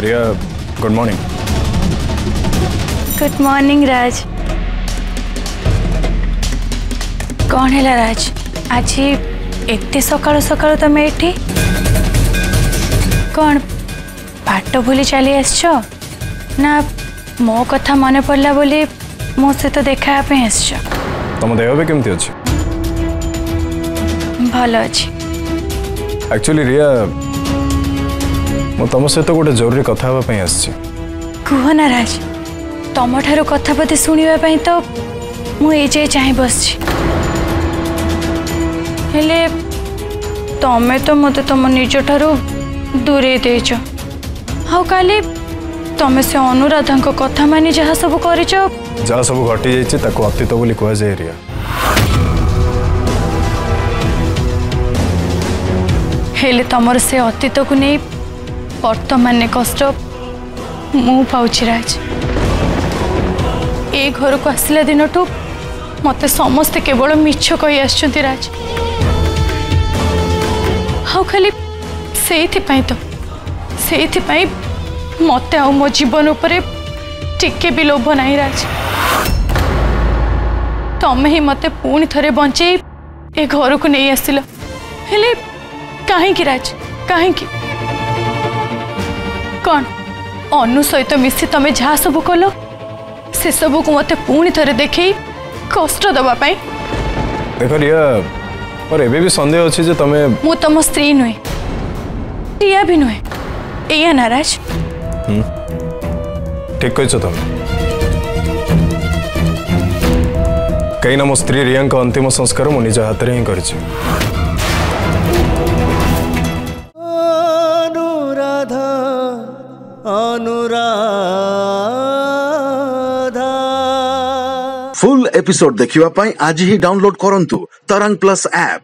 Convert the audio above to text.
रिया good morning. Good morning राज। कौन है राज आज एते सकाळु सकाळु तुम एठी कौन बाट भूली चली आसछो ना मो कथा मन पड़ला बोली मो सहित देखा पे आसछो? तुम देह भी केमती अछि? भल अछि। एक्चुअली रिया मो तुम सहित गोटे जरूरी कथा हेबा पई आसछि। कह ना राज तुम ठारू कथा पति सुनिबा पई तो मु ए जे चाहि बसछि हेले तमे तो मते तुम निज ठारू दूरे देछ। हाउ काली तमे से अनुराधा को कथा मानी जहा सब करिछ जहा सब घटी जाइछि ताको अतीत बोली कह जाय रिया। हेले तमर से अतीत को नहीं वर्तमान कष्ट मु पाउछि राज। ए घर को आसला दिन ठू मते समस्ते केवल मिछ कही आछंती राज। हाउ खाली सेइथि पई मते आ मो जीवन उपरे टिके भी लोभ नहीं राज। तमे ही मते पुणी थरे बंचे ए घर को नहीं आसिल हेले काहे की राज काहे की कौन अनु सहित मिसी तमे जहा सब कल से सब को मते पुणी थरे देखे कष्ट दबा पाई। देखो रिया और एबे भी संदेह अछि जे तमे मु तम स्त्री नुहे रिया भी नुहे एया नाराज। ठीक कह तुम कहीं ना मो स्त्री रिया का अंतिम संस्कार मु निज हाथ में ही कर। फुल एपिसोड देखिवा पाई आज ही डाउनलोड करंतु तरंग प्लस ऐप।